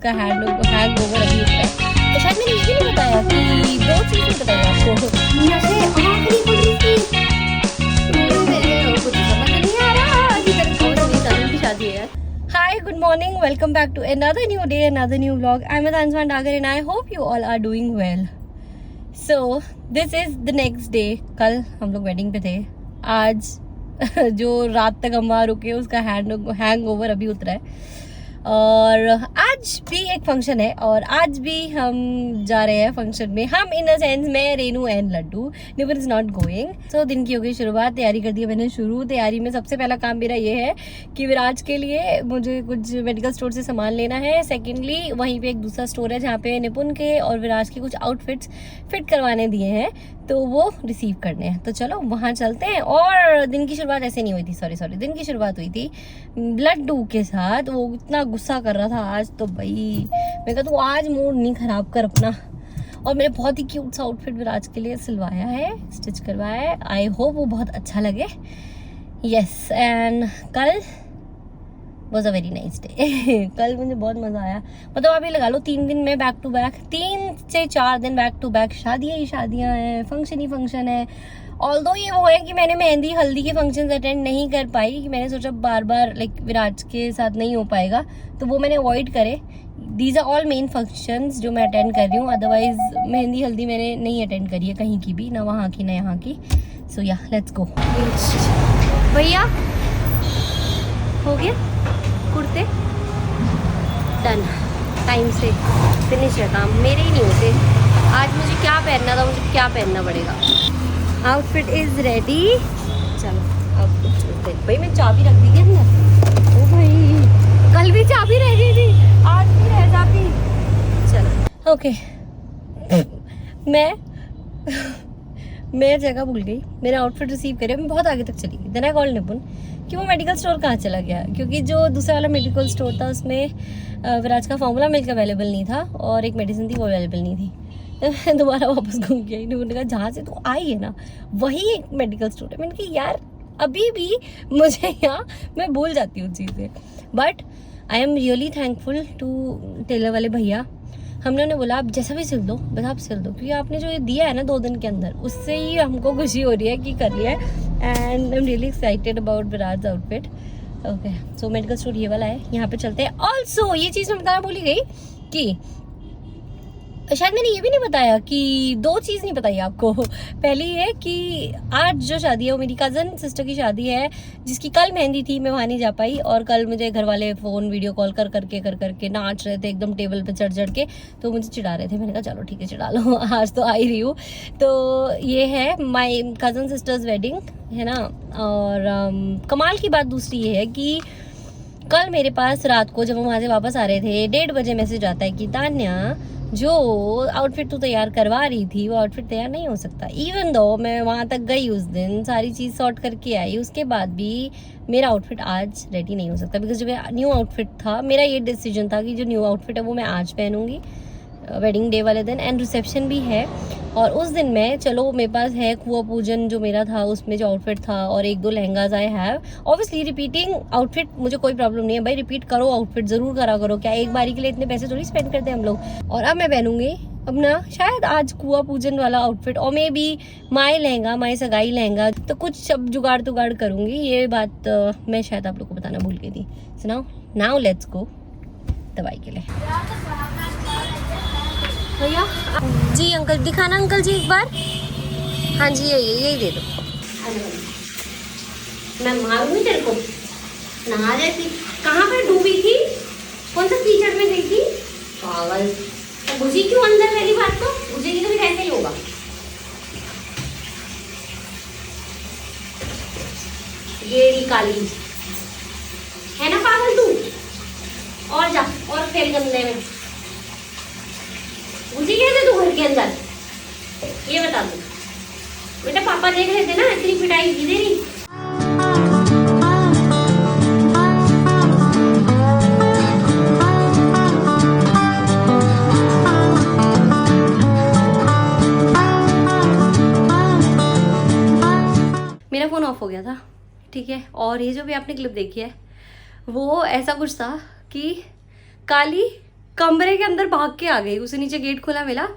उसका hang over अभी उठा है। तो शायद मैंने ये भी नहीं बताया कि 2 चीज़ें बताई आपको। नशे आखिरी बोली थी, कुछ समझ नहीं आ रहा कि तेरे को कज़न की शादी है यार। Hi, good morning. Welcome back to another new day, another new vlog. I'm with Answan Dagar and I hope you all are doing well. So, this is the next day. कल हम लोग wedding पे थे। आज जो रात तक हम वहाँ रुके उसका हैंग ओवर अभी उतरा है। और आज भी एक फंक्शन है और आज भी हम जा रहे हैं फंक्शन में। हम इन द सेंस मैं, Renu and Laddu. Nipun is not going. So दिन की हो गई शुरुआत, तैयारी कर दी मैंने शुरू। तैयारी में सबसे पहला काम मेरा ये है कि विराज के लिए मुझे कुछ मेडिकल स्टोर से सामान लेना है। सेकेंडली वहीं पे एक दूसरा स्टोर है जहाँ पे निपुन के और विराज के कुछ आउटफिट्स फिट करवाने दिए हैं, तो वो रिसीव करने हैं। तो चलो वहाँ चलते हैं। और दिन की शुरुआत ऐसे नहीं हुई थी, सॉरी दिन की शुरुआत हुई थी लड्डू के साथ। वो इतना गुस्सा कर रहा था आज, तो भाई मैं कहा तू आज मूड नहीं खराब कर अपना। और मैंने बहुत ही क्यूट सा आउटफिट विराज के लिए सिलवाया है, स्टिच करवाया है। आई होप वो बहुत अच्छा लगे। यस, एंड कल was a very nice day. कल मुझे बहुत मज़ा आया। मतलब आप ये लगा लो 3 दिन में बैक टू बैक, 3 से 4 दिन बैक टू बैक शादियाँ ही शादियाँ हैं, फंक्शन ही फंक्शन है। ऑल्दो ये वो है कि मैंने मेहंदी हल्दी के फंक्शन अटेंड नहीं कर पाई, कि मैंने सोचा बार बार लाइक विराज के साथ नहीं हो पाएगा, तो वो मैंने अवॉइड करे। These are all main functions जो मैं अटेंड कर रही हूँ। अदरवाइज मेहंदी हल्दी मैंने नहीं अटेंड करी है कहीं की भी, ना वहाँ की ना यहाँ की। सो या लेट्स गो। भैया हो गया कुर्ते डन, टाइम से फिनिश है काम। मेरे ही नहीं होते। आज मुझे क्या पहनना था, मुझे क्या पहनना पड़ेगा। Outfit is ready. चलो आउटफिट भाई मैं चाबी रख दी थी अंदर। ओ भाई कल भी चाबी रह गई थी, आज भी रह जाती। चलो ओके। मैं जगह भूल गई। मेरा आउटफिट रिसीव करे, मैं बहुत आगे तक चली गई। देन आई कॉल्ड निपुन कि वो मेडिकल स्टोर कहाँ चला गया, क्योंकि जो दूसरा वाला मेडिकल स्टोर था उसमें विराज का फॉर्मूला मिल्क अवेलेबल नहीं था और एक मेडिसिन थी वो अवेलेबल नहीं थी। तो मैं दोबारा वापस घूम के आई। निपुन ने कहा जहाँ से तू आई है ना वही एक मेडिकल स्टोर है। मैंने कहा यार अभी भी मुझे यहाँ मैं भूल जाती हूँ चीज़ें। But I am really thankful to tailor वाले भैया। हमने उन्हें बोला आप जैसा भी सिल दो, बस आप सिल दो, क्योंकि आपने जो ये दिया है ना 2 दिन के अंदर, उससे ही हमको खुशी हो रही है कि कर लिया है। And I am really excited about Viraj outfit. Okay so medical store ये वाला है, यहाँ पे चलते हैं। ऑल्सो ये चीज़ मैं बताना भूल ही गई कि शायद मैंने ये भी नहीं बताया कि 2 चीज़ नहीं बताई आपको। पहली है कि आज जो शादी है वो मेरी कज़न सिस्टर की शादी है, जिसकी कल मेहंदी थी, मैं वहाँ नहीं जा पाई। और कल मुझे घर वाले फ़ोन वीडियो कॉल कर करके नाच रहे थे एकदम टेबल पे चढ़ के, तो मुझे चिढ़ा रहे थे। मैंने कहा चलो ठीक है चिढ़ा लो, आज तो आ ही रही हूँ। तो ये है माई कज़न सिस्टर्स वेडिंग है ना। और कमाल की बात दूसरी ये है कि कल मेरे पास रात को जब हम वहाँ से वापस आ रहे थे 1:30 बजे मैसेज आता है कि तान्या जो आउटफिट तू तैयार करवा रही थी वो आउटफिट तैयार नहीं हो सकता। इवन दो मैं वहाँ तक गई उस दिन, सारी चीज़ सॉर्ट करके आई, उसके बाद भी मेरा आउटफिट आज रेडी नहीं हो सकता। बिकॉज जो न्यू आउटफिट था, मेरा ये डिसीजन था कि जो न्यू आउटफिट है वो मैं आज पहनूंगी वेडिंग डे वाले दिन। एंड रिसेप्शन भी है और उस दिन में चलो मेरे पास है कुआ पूजन जो मेरा था उसमें जो आउटफिट था और 1-2 lehengas I have. Obviously repeating outfit मुझे कोई प्रॉब्लम नहीं है भाई, रिपीट करो आउटफिट ज़रूर करा करो। क्या एक बारी के लिए इतने पैसे थोड़ी स्पेंड करते हैं हम लोग। और अब मैं पहनूंगी अपना शायद आज कुआ पूजन वाला आउटफिट, और मे बी माई लहंगा, माई सगाई लहंगा। तो कुछ सब जुगाड़ तुगाड़ करूँगी। ये बात मैं शायद आप लोग को बताना भूल गई थी। सो नाउ लेट्स गो दवाई के लिए। भैया जी अंकल दिखाना, अंकल जी एक बार। हाँ जी यही दे दो। मैं मारूंगी तेरे को। नहा जाती, कहाँ पर डूबी थी, कौन सा कीचड़ में गई थी पागल। तो घुसी क्यों अंदर, पहली बात तो घुसेगी तो फिर ऐसे ही होगा। ये काली है ना पागल तू, और जा और खेल गंदे में। घुसी कैसे तू घर के अंदर, ये बता दो बेटा। पापा देख रहे थे ना, इतनी पिटाई की दे रही। मेरा फोन ऑफ हो गया था, ठीक है। और ये जो भी आपने क्लिप देखी है वो ऐसा कुछ था कि काली कमरे के अंदर भाग के आ गई, उसे नीचे गेट खोला मिला,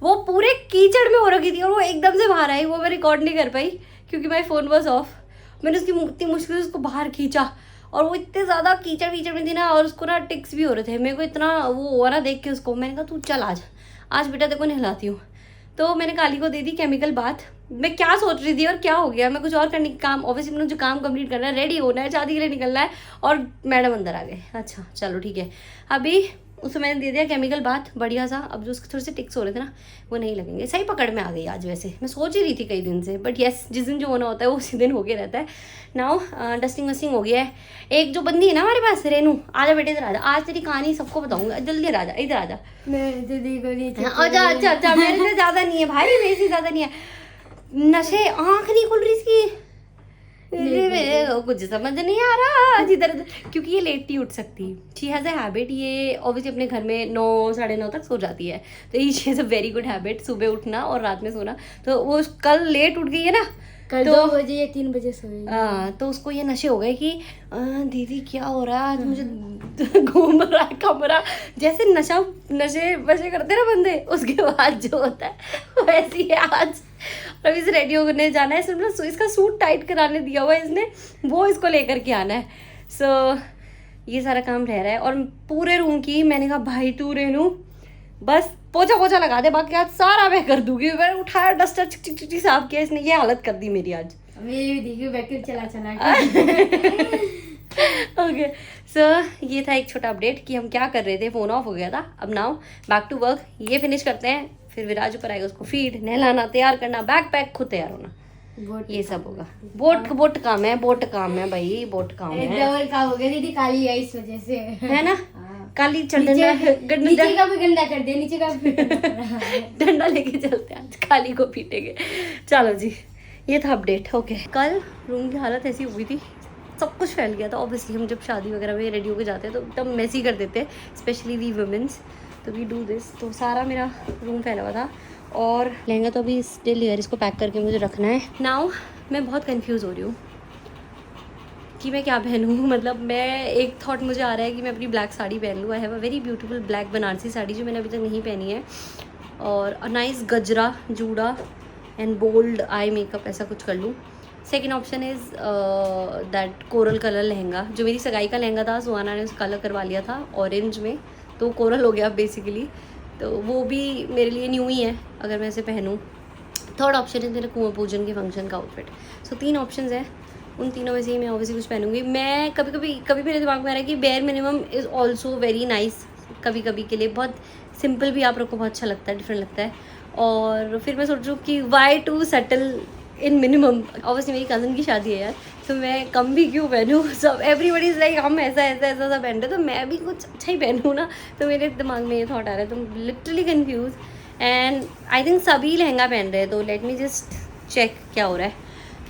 वो पूरे कीचड़ में हो रखी थी और वो एकदम से बाहर आई। वो मैं रिकॉर्ड नहीं कर पाई क्योंकि माई फ़ोन वॉज ऑफ। मैंने उसकी इतनी मुश्किल से उसको बाहर खींचा और वो इतने ज़्यादा कीचड़ वीचड़ में थी ना, और उसको ना टिक्स भी हो रहे थे। मेरे को इतना वो हुआ ना देख के उसको, मैंने कहा तू चल आज बेटा देखो नहलाती हूँ। तो मैंने काली को दे दी केमिकल बाथ। मैं क्या सोच रही थी और क्या हो गया, मैं कुछ और करने का काम, ऑब्वियसली मैंने जो काम कंप्लीट करना है, रेडी होना है, शादी के लिए निकलना है, और मैडम अंदर आ गए। अच्छा चलो ठीक है, अभी उसको मैंने दे दिया केमिकल बाथ बढ़िया सा। अब जो उसके थोड़े से टिक्स हो रहे थे ना वो नहीं लगेंगे। सही पकड़ में आ गई आज। वैसे मैं सोच ही रही थी कई दिन से, बट येस जिस दिन जो होना होता है वो उसी दिन हो गया रहता है। नाउ डस्टिंग वस्टिंग हो गया है। एक जो बंदी है ना हमारे पास, रेनू, आजा बेटे इधर आजा, आज तेरी कहानी सबको बताऊंगा, जल्दी इधर आजा, इधर आजा। अच्छा अच्छा अच्छा, मेरे से ज़्यादा नहीं है भाई, मेरे से ज़्यादा नहीं है। नशे, आँख नहीं खुल रही इसकी, मेरे कुछ समझ नहीं आ रहा जिधर, क्योंकि ये लेट नहीं उठ सकती। शी हैज़ अ हैबिट, ये ऑब्वियसली अपने घर में 9 साढ़े 9 तक सो जाती है, तो ये she has a very good habit, सुबह उठना और रात में सोना। तो वो कल लेट उठ गई है ना, कल तो 2 बजे या 3 बजे सोई। हाँ, तो उसको ये नशे हो गए कि दीदी क्या हो रहा है आज, मुझे घूम रहा है कमरा, जैसे नशे वशे करते ना बंदे, उसके बाद जो होता है वैसे ही आज। और अभी से रेडी होने जाना है, सिर्फ इसका सूट टाइट कराने दिया हुआ है इसने, वो इसको लेकर के आना है। सो ये सारा काम रह रहा है। और पूरे रूम की मैंने कहा भाई तू रेनू बस पोछा पोछा लगा दे, बाकी आज सारा मैं कर दूंगी। मैंने उठाया डस्टर चिक चिक चिक साफ किया, इसने ये हालत कर दी मेरी आज। मेरी भी देखियो बैटरी चला ओके सो ये था एक छोटा अपडेट कि हम क्या कर रहे थे, फोन ऑफ हो गया था। अब नाउ बैक टू वर्क, ये फिनिश करते हैं, फिर विराज ऊपर आएगा, उसको फीड, नहलाना, तैयार करना, बैग पैक, खुद तैयार होना, ये सब होगा। बोट काम है, बोट काम है भाई, बोट काम है। डबल काम हो गया दीदी, काली आई इस वजह से, है ना। काली चल नीचे का भी गंदा कर दिया, नीचे का भी डंडा लेके चलते हैं आज, काली को पीटेंगे। चलो जी, ये था अपडेट। ओके, कल रूम की हालत ऐसी हुई थी, सब कुछ फैल गया था। ऑब्वियसली हम जब शादी वगैरह में रेडी होकर जाते हैं तो एकदम मैसी कर देते हैं, स्पेशली वी वुमेन्स, तो वी डू दिस। तो सारा मेरा रूम फैला हुआ था और लहंगा तो अभी स्टिल हियर, इसको पैक करके मुझे रखना है। नाउ मैं बहुत कंफ्यूज हो रही हूँ कि मैं क्या पहनूँ। मतलब मैं एक थॉट मुझे आ रहा है कि मैं अपनी ब्लैक साड़ी पहन लूँ। I have a very beautiful black Banarasi sari जो मैंने अभी तक नहीं पहनी है, और अ नाइस गजरा जूड़ा एंड बोल्ड आई मेकअप, ऐसा कुछ कर लूँ। Second option is that coral colour lehenga, जो मेरी सगाई का लहंगा था, सुहाना ने उस कलर करवा लिया था ऑरेंज में, तो कोरल हो गया बेसिकली, तो वो भी मेरे लिए न्यू ही है अगर मैं इसे पहनूँ। थर्ड ऑप्शन है मेरे कुआं पूजन के फंक्शन का आउटफिट। सो 3 ऑप्शंस है, उन तीनों में से ही मैं ऑब्वियसली कुछ पहनूंगी। मैं कभी मेरे दिमाग में आ रहा है कि bare minimum is also very nice, कभी कभी के लिए बहुत सिंपल भी आप रखो, बहुत अच्छा लगता है, डिफरेंट लगता है। और फिर मैं सोच रही हूँ कि why to settle in minimum. Obviously मेरी कज़न की शादी है यार, तो मैं कम भी क्यों पहनूँ। सब एवरीबडी इज़ लाइक हम ऐसा पहन रहे, तो मैं भी कुछ अच्छा ही पहनूँ ना। तो मेरे दिमाग में ये थॉट आ रहा है, तो literally confuse, and I think सभी लहंगा पहन रहे हैं, तो लेट मी जस्ट चेक क्या हो रहा है।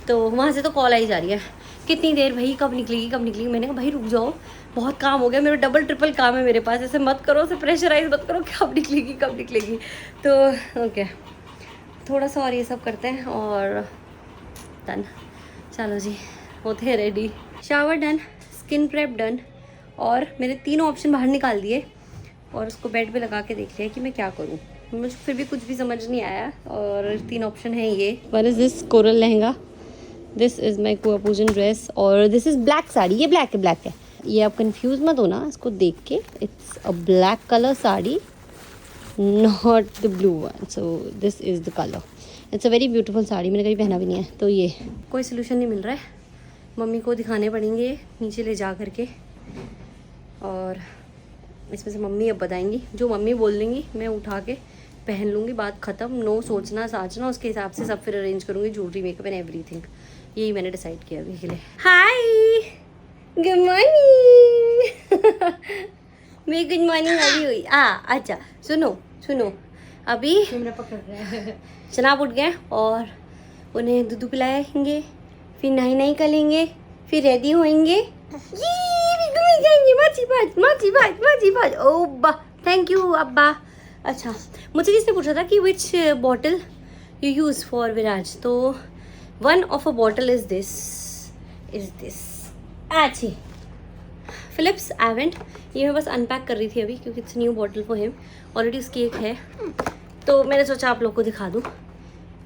तो वहाँ से तो कॉल आई जा रही है, कितनी देर भाई, कब निकलेगी। मैंने कहा भाई रुक जाओ, बहुत काम हो गया, मेरा डबल ट्रिपल काम है मेरे पास, ऐसे मत करो, ऐसे प्रेशराइज मत करो, कब निकलेगी। तो ओके, थोड़ा सा और ये सब करते हैं और डन। चलो जी, होते हैं ready. Shower done, skin prep done, और मेरे 3 ऑप्शन बाहर निकाल दिए और उसको बेड पे लगा के देख लिया कि मैं क्या करूँ। मुझे फिर भी कुछ भी समझ नहीं आया, और 3 ऑप्शन है ये। One is this coral lehenga, this is my कुआं पूजन ड्रेस, और दिस इज़ ब्लैक साड़ी। ये ब्लैक है। ये आप कंफ्यूज मत होना इसको देख के, it's a black colour sari, not the blue one. So this is the colour, it's a very beautiful sari, मैंने कभी पहना भी नहीं है। तो ये कोई सोल्यूशन नहीं मिल रहा है, मम्मी को दिखाने पड़ेंगे नीचे ले जा करके, और इसमें से मम्मी अब बताएंगी, जो मम्मी बोल देंगी मैं उठा के पहन लूँगी, बात ख़त्म। नो सोचना साचना, उसके हिसाब से सब फिर अरेंज करूँगी, ज्वेलरी मेकअप एंड एवरीथिंग। यही मैंने डिसाइड किया अभी के लिए। हाय, गुड मॉर्निंग। मेरी गुड मॉर्निंग अभी हुई। अच्छा सुनो, अभी जनाब उठ गए और उन्हें दूध पिलाएंगे, फिर नहीं करेंगे, फिर रेडी होएंगे, जाएंगे माची बाज। ओ बा, थैंक यू अब्बा। अच्छा, मुझसे किसने पूछा था कि विच बॉटल यू यूज़ फॉर विराज, तो one of a bottle is this. अच्छी फिलिप्स एवेंट, ये मैं बस अनपैक कर रही थी अभी क्योंकि it's new bottle for him, already उसकी एक है, तो मैंने सोचा आप लोग को दिखा दूँ।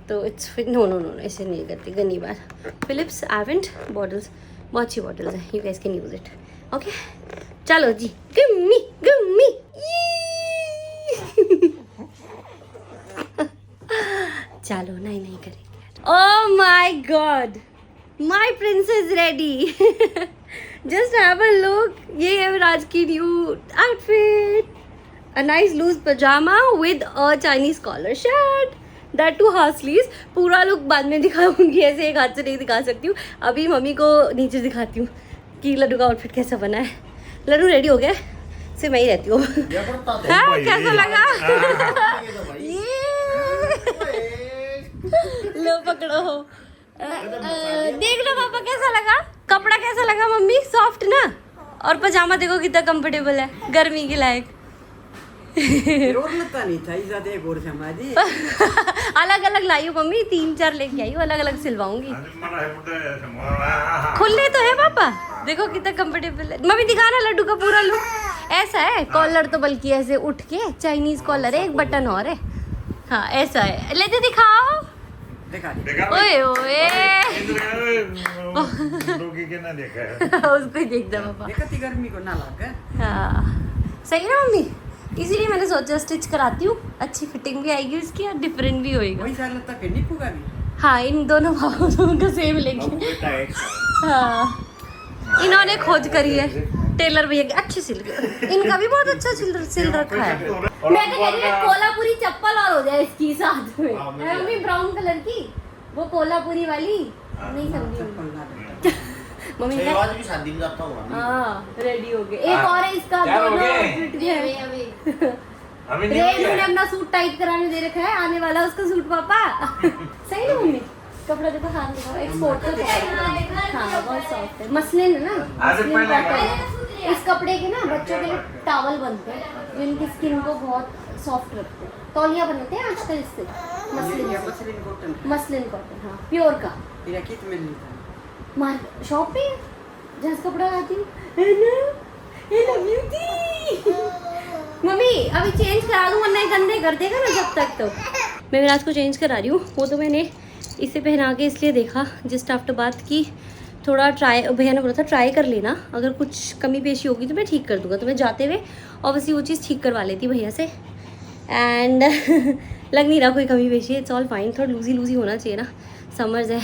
तो इट्स नो नो नो ऐसे नहीं करती गंदी बात। फिलिप्स एवेंट बॉटल्स बहुत अच्छी बॉटल्स हैं, you guys can use it. Okay चलो जी, गम्मी गम्मी चलो नहीं नहीं करेंगे। Oh my god, my princess ready. Just have a look, ये है राज की new outfit, a nice loose pyjama with a Chinese collar shirt, that too half sleeves. पूरा लुक बाद में दिखाऊंगी, ऐसे एक हाथ से नहीं दिखा सकती हूँ। अभी मम्मी को नीचे दिखाती हूँ कि लड्डू का आउटफिट कैसा बना है। लड्डू रेडी हो गया, सिर्फ मैं ही रहती हूँ। हाँ, कैसा लगा? लो पकड़ो, देख लो पापा कैसा लगा, कपड़ा कैसा लगा मम्मी, सॉफ्ट ना, और पजामा देखो कितना कंफर्टेबल है, गर्मी के लायक। अलग अलग लाई हूँ मम्मी, 3-4 लेके आई हूँ, अलग अलग सिलवाऊंगी। खुले तो है पापा, देखो कितना कंफर्टेबल है। मम्मी दिखाना लड्डू का पूरा लुक। ऐसा है कॉलर तो बल्कि ऐसे उठ के चाइनीज कॉलर है, एक बटन और है। हाँ ऐसा है, लेते दिखाओ। ओए ओए उसको ही देख दो पापा। गर्मी को ना लगा। हाँ सही ना मम्मी, इसीलिए मैंने सोचा स्टिच कराती हूँ, अच्छी फिटिंग भी आएगी उसकी और डिफरेंट भी होएगा। वही साल तक नहीं पुगागी। हाँ इन दोनों भावों का सेम लेंगे। हाँ इन्होंने खोज करी है, टेलर भैया के अच्छे सिल गए, इनका भी बहुत अच्छा सिल रखा है। मैं तो कह रही हूँ कोल्हापुरी चप्पल और हो जाए इसकी साथ में, मम्मी ब्राउन कलर की, वो कोल्हापुरी वाली नहीं समझी मम्मी ने। आज भी शादी में जाता हुआ ना। हाँ रेडी हो गए, एक और है इसका दोनों आउटफिट है। अभी ने अपना सूट टाइट कराने दे रखा है, आने वाला उसका सूट पापा। सही ना मम्मी, कपड़ा देखो, हाथ देखो, एक्सपोर्ट तो हाँ बहुत सॉफ्ट है, मसलिन है ना, मसलिन कॉटन। इस कपड़े के ना बच्चों के लिए टावल बनते हैं जो इनकी स्किन को बहुत सॉफ्ट रखते हैं, तौलिया बनाते हैं आजकल इससे, मसलिन कॉटन। हाँ प्योर का। मार शॉप पे जहाँ कपड़ा लाती हूँ मम्मी, अभी चेंज करा दूँ वरना गंदे कर देगा ना जब तक। तो मैं विराज को चेंज करा रही हूँ, वो तो मैंने इसे पहना के इसलिए देखा जस्ट आफ्टर बात की थोड़ा ट्राई, भैया ने बोला था ट्राई कर लेना, अगर कुछ कमी पेशी होगी तो मैं ठीक कर दूंगा। तो मैं जाते हुए ऑब्वियसली वो चीज़ ठीक करवा लेती भैया से, एंड लग नहीं रहा कोई कमी पेशी, इट्स ऑल फाइन। थोड़ा लूजी लूजी होना चाहिए ना, समर्स है।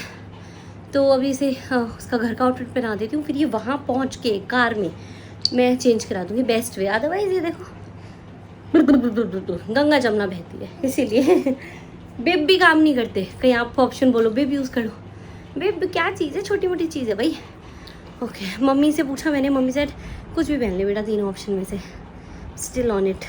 तो अभी इसे उसका घर का आउटफिट पहना देती हूँ, फिर ये वहाँ पहुँच के कार में मैं चेंज करा दूँगी बेस्ट वे। अदरवाइज़ ये देखो गंगा जमुना बहती है, इसीलिए बेब भी काम नहीं करते। कहीं आप ऑप्शन बोलो बेब यूज़ करो, बेब क्या चीज़ है, छोटी मोटी चीज़ है भाई। ओके मम्मी से पूछा मैंने, मम्मी सेड कुछ भी पहन ले बेटा, तीनों ऑप्शन में से, स्टिल ऑन इट।